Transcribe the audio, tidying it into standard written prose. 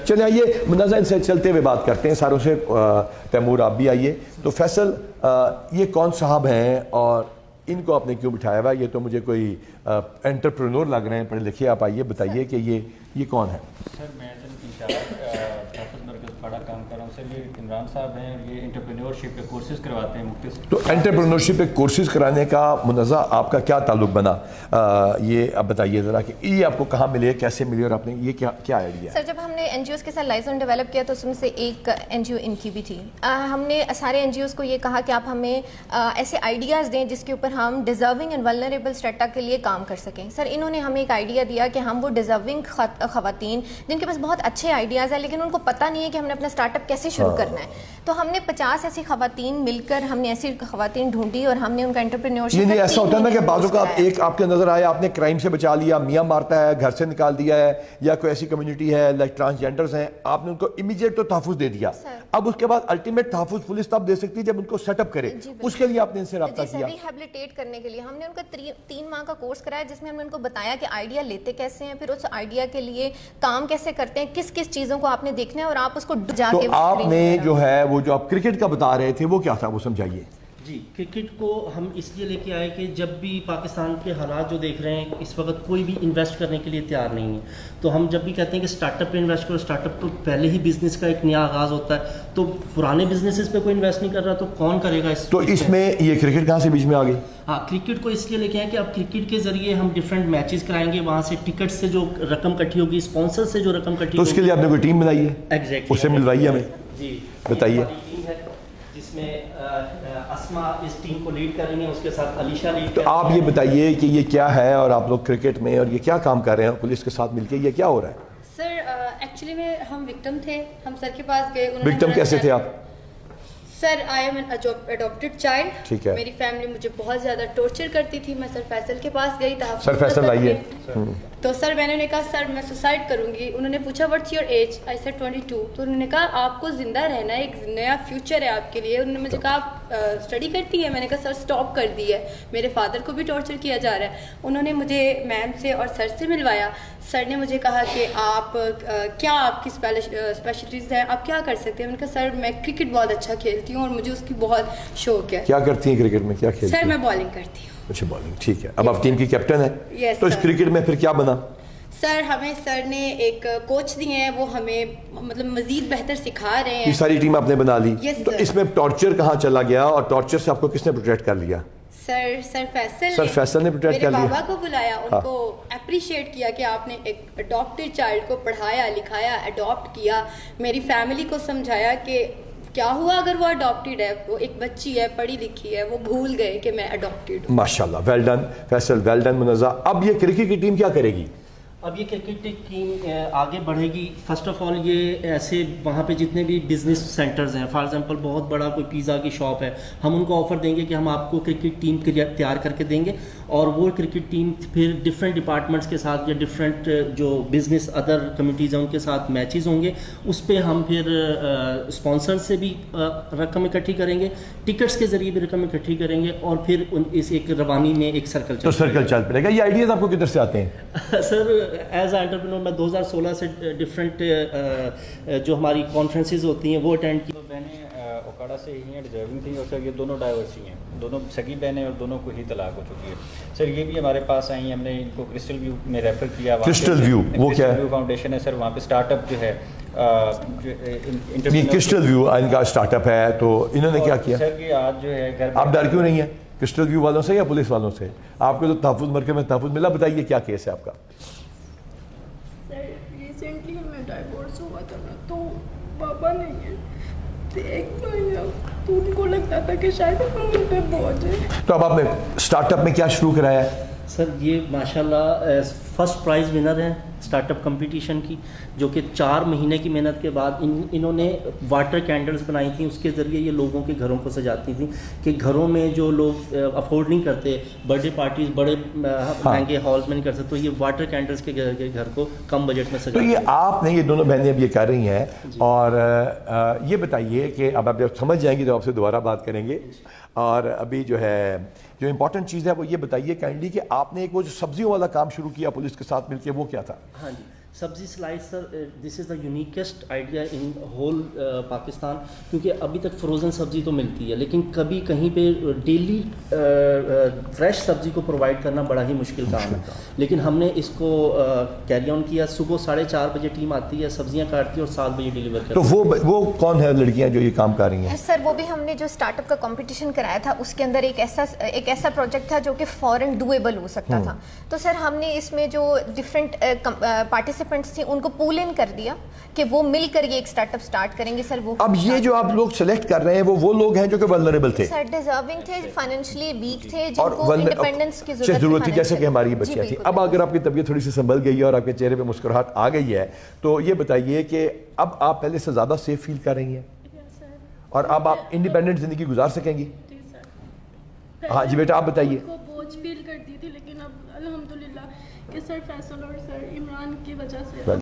چلیں آئیے منازع ان سے چلتے ہوئے بات کرتے ہیں ساروں سے. تیمور آپ بھی آئیے. تو فیصل یہ کون صاحب ہیں اور ان کو آپ نے کیوں بٹھایا ہوا؟ یہ تو مجھے کوئی انٹرپرینور لگ رہے ہیں, پڑھے لکھے. آپ آئیے بتائیے کہ یہ کون ہے؟ سر میں حافظ مرکز پھاڑا کام کر رہا ہوں. سر یہ عمران صاحب ہیں, یہ انٹرپرینورشپ کے کورسز کرواتے ہیں مختلف. تو انٹرپرینورشپ کے کورسز کرانے کا منازع آپ کا کیا تعلق بنا؟ یہ آپ بتائیے ذرا کہ یہ آپ کو کہاں ملے, کیسے ملے, اور آپ نے یہ کیا آئیڈیا؟ سر جب ہم نے این جی اوز کے ساتھ لائزن ڈیولپ کیا تو اس میں سے ایک این جی او ان کی بھی تھی. ہم نے سارے این جی اوز کو یہ کہا کہ آپ ہمیں ایسے آئیڈیاز دیں جس کے اوپر ہم ڈیزرونگ اینڈ ولنریبل اسٹریٹا کے لیے کام کر سکیں. سر انہوں نے ہمیں ایک آئیڈیا دیا کہ ہم وہ ڈیزرونگ خواتین جن کے پاس بہت اچھے آئیڈیاز ہیں لیکن ان کو پتہ نہیں ہے کہ ہم نے اپنا اسٹارٹ اپ کیسے شروع کرنا ہے, تو ہم نے 50 ایسی خواتین مل کر ہم نے ایسی خواتین ڈھونڈی اور ہم نے ان کا انٹرپرینورشپ. نہیں ایسا ہوتا ہے نا کہ بعضوں کا ایک آپ کے نظر آیا, آپ نے کرائم سے بچا لیا, میاں مارتا ہے گھر سے نکال دیا ہے, یا کوئی ایسی کمیونٹی ہے لائک ٹرانسجینڈرز ہیں, آپ نے ان کو امیجیٹ تو تحفظ دے دیا. اب اس کے بعد الٹیمیٹ تحفظ پولیس تب دے سکتی ہے جب ان کو سیٹ اپ کرے. اس کے لیے آپ نے ان سے رابطہ کیا؟ ریہیبلیٹیٹ کرنے کے لیے ہم نے ان کا 3 ماہ کا کورس کرایا جس میں ہم نے ان کو بتایا کہ آئیڈیا لیتے کیسے ہیں, پھر اس آئیڈیا کے لیے کام کیسے کرتے ہیں, کس کس چیزوں کو آپ نے دیکھنا ہے اور آپ اس کو جا کے. تو آپ نے جو ہے وہ جو آپ کرکٹ کا بتا رہے تھے وہ کیا تھا, وہ سمجھائیے. جی, کرکٹ کو ہم اس لیے لے کے آئے کہ جب بھی پاکستان کے حالات جو دیکھ رہے ہیں اس وقت کوئی بھی انویسٹ کرنے کے لیے تیار نہیں ہے, تو ہم جب بھی کہتے ہیں کہ اسٹارٹ اپ پہ انویسٹ کرو, اسٹارٹ اپ تو پہلے ہی بزنس کا ایک نیا آغاز ہوتا ہے, تو پرانے بزنسز پہ کوئی انویسٹ نہیں کر رہا تو کون کرے گا تو اس میں یہ کرکٹ کہاں سے بیچ میں آ گئی؟ ہاں, کرکٹ کو اس لیے لے کے آئے کہ اب کرکٹ کے ذریعے ہم ڈفرینٹ میچز کرائیں گے, وہاں سے ٹکٹ سے جو رقم کٹھی ہوگی, اسپانسر سے جو رقم کٹھی ہوگی, تو اس کے لیے آپ نے کوئی ٹیم بنائی ہے؟ ایگزیکٹلی, اس سے ملوائیے ہمیں. جی بتائیے. جس میں اسما اس ٹیم کو لیڈ کریں گے, اس کے ساتھ علیشہ لیڈ. تو آپ یہ بتائیے کہ یہ کیا ہے اور آپ لوگ کرکٹ میں اور یہ کیا کام کر رہے ہیں پولیس کے ساتھ مل کے, یہ کیا ہو رہا ہے؟ سر ایکچولی میں ہم وکٹم تھے, ہم سر کے پاس گئے. وکٹم کیسے تھے آپ؟ Sir I am an adopted child. ٹھیک ہے. میری فیملی مجھے بہت زیادہ ٹارچر کرتی تھی. میں سر فیصل کے پاس گئی تھا. سر فیصل آئیے. تو سر میں نے کہا سر میں سوسائڈ کروں گی. انہوں نے پوچھا what's your age, I said 22. تو انہوں نے کہا آپ کو زندہ رہنا ہے, ایک نیا فیوچر ہے آپ کے لیے. انہوں نے مجھے کہا آپ اسٹڈی کرتی ہیں؟ میں نے کہا سر اسٹاپ کر دی ہے, میرے فادر کو بھی ٹارچر کیا جا رہا ہے. انہوں نے مجھے میم سے اور سر سے ملوایا. سر نے مجھے کہا کہ آپ کیا آپ کی اسپیشلٹیز ہیں, آپ کیا کر سکتے ہیں؟ میں نے کہا سر میں کرکٹ بہت اچھا کھیلتی ہوں اور مجھے اس کی بہت شوق ہے. کیا کرتی ہیں کرکٹ میں, کیا کھیلتی ہیں؟ سر میں بالنگ کرتی ہوں. اچھا بالنگ, ٹھیک ہے. اب آپ ٹیم کی کیپٹن ہیں. یس. تو اس کرکٹ میں پھر کیا بنا؟ سر ہمیں سر نے ایک کوچ دیے ہیں, وہ ہمیں مطلب مزید بہتر سکھا رہے ہیں. یہ ساری ٹیم آپ نے بنا لی. Yes, تو sir. اس میں ٹارچر کہاں چلا گیا اور ٹارچر سے آپ کو کس نے پروٹیکٹ کر لیا؟ سر فیصل نے پروٹیکٹ کر لیا. میرے بابا کو بلایا, ان کو اپریشیٹ کیا کہ آپ نے ایک اڈاپٹیڈ چائلڈ کو پڑھایا لکھایا, اڈاپٹ کیا. میری فیملی کو سمجھایا کہ کیا ہوا اگر وہ اڈاپٹیڈ ہے, وہ ایک بچی ہے, پڑھی لکھی ہے, وہ بھول گئے کہ میں اڈاپٹیڈ ہوں. ماشاءاللہ, well done Faisal, well done منازع. اب یہ کرکٹ کی ٹیم کیا کرے گی؟ اب یہ کرکٹ ٹیم آگے بڑھے گی. فرسٹ آف آل یہ ایسے وہاں پہ جتنے بھی بزنس سینٹرز ہیں, فار ایگزامپل بہت بڑا کوئی پیزا کی شاپ ہے, ہم ان کو آفر دیں گے کہ ہم آپ کو کرکٹ ٹیم تیار کر کے دیں گے, اور وہ کرکٹ ٹیم پھر ڈفرینٹ ڈپارٹمنٹس کے ساتھ یا ڈفرینٹ جو بزنس ادر کمیونٹیز ہیں ان کے ساتھ میچز ہوں گے. اس پہ ہم پھر اسپانسر سے بھی رقم اکٹھی کریں گے, ٹکٹس کے ذریعے بھی رقم اکٹھی کریں گے, اور پھر اس ایک روانی میں ایک سرکل چل پڑے گا. یہ آئیڈیاز آپ کو کدھر سے آتے ہیں؟ سر ایز اے انٹرپرینور میں 2016 سے ڈفرینٹ جو ہماری کانفرنسز ہوتی ہیں وہ اٹینڈ کی. بہنیں اوکاڑا سے ہی ہیں, ڈیزرونگ تھیں, اور سر یہ دونوں ڈائیورس ہی ہیں, دونوں سگی بہنیں اور دونوں کو ہی طلاق ہو چکی ہے. سر یہ بھی ہمارے پاس آئی ہیں, ہم نے ان کو کرسٹل ویو میں ریفر کیا. کرسٹل ویو وہ کیا ہے؟ فاؤنڈیشن ہے سر, وہاں پہ اسٹارٹ اپ جو ہے کرسٹل ویو ان کا اسٹارٹ اپ ہے. تو انہوں نے کیا کیا سر کہ آج جو ہے گھر, آپ ڈر کیوں نہیں ہیں کرسٹل ویو والوں سے یا پولیس والوں سے؟ آپ کو تو تحفظ مرکز میں تحفظ ملا. بتائیے کیا کیس ہے آپ کا؟ سر ریسنٹلی ہمیں ڈائیورس ہوا تھا نا, تو پاپا نہیں ہے, ایک مہینہ تو ان کو لگتا تھا کہ شاید ہم ان پہ بوجھ ہے. تو اب آپ نے اسٹارٹ اپ میں کیا شروع کرایا ہے؟ سر یہ ماشاءاللہ فرسٹ پرائز ونر ہیں اسٹارٹ اپ کمپٹیشن کی, جو کہ 4 مہینے کی محنت کے بعد انہوں نے واٹر کینڈلز بنائی تھیں. اس کے ذریعے یہ لوگوں کے گھروں کو سجاتی تھیں کہ گھروں میں جو لوگ افورڈ نہیں کرتے, برتھ ڈے پارٹیز بڑے مہنگے ہالز میں نہیں کر سکتے, تو یہ واٹر کینڈلز کے گھر کو کم بجٹ میں سجاتی. تو یہ آپ نے, یہ دونوں بہنیں اب یہ کر رہی ہیں, اور یہ بتائیے کہ اب آپ جب سمجھ جائیں گی تو آپ سے دوبارہ بات کریں گے. اور ابھی جو ہے جو امپورٹنٹ چیز ہے وہ یہ بتائیے کائنڈلی کہ آپ نے ایک وہ جو سبزیوں والا کام شروع کیا پولیس کے ساتھ مل کے, وہ کیا تھا؟ ہاں جی سبزی slice sir this is the uniquest idea in whole Pakistan, کیونکہ ابھی تک فروزن سبزی تو ملتی ہے لیکن کبھی کہیں پہ ڈیلی فریش سبزی کو پرووائڈ کرنا بڑا ہی مشکل کام ہے، لیکن ہم نے اس کو کیری آن کیا. صبح 4:30 بجے ٹیم آتی ہے، سبزیاں کاٹتی ہے اور 7 بجے ڈیلیور کرتی ہے. تو وہ کون ہے لڑکیاں جو یہ کام کر رہی ہیں؟ سر وہ بھی ہم نے جو اسٹارٹ اپ کا کمپٹیشن کرایا تھا اس کے اندر ایک ایسا پروجیکٹ تھا جو کہ فوراً ڈویبل ہو سکتا تھا. تو سر ہم نے اس میں جو ڈفرینٹ پارٹیسپینٹس تھے ان کو پول ان کر دیا کہ وہ مل کر یہ ایک اسٹارٹ اپ اسٹارٹ کریں گے. سر وہ اب یہ جو آپ لوگ سلیکٹ کر رہے ہیں وہ لوگ ہیں جو کہ ولنریبل تھے، سر ڈیزرونگ تھے، فائنینشلی ویک تھے، اور جن کو انڈیپینڈنس کی ضرورت تھی، جیسے کہ ہماری بچیاں تھیں. اب اگر آپ کی طبیعت تھوڑی سی سنبھل گئی ہے اور آپ کے چہرے پہ مسکراہٹ آ گئی ہے تو یہ بتائیے کہ اب آپ پہلے سے زیادہ سیف فیل کر رہی ہیں اور اب آپ انڈیپینڈنٹ زندگی گزار سکیں گی؟ ہاں جی بیٹا آپ بتائیے. کو بوجھ فیل کرتی تھی لیکن اب الحمدللہ کہ سر فیصل اور سر عمران کی وجہ سے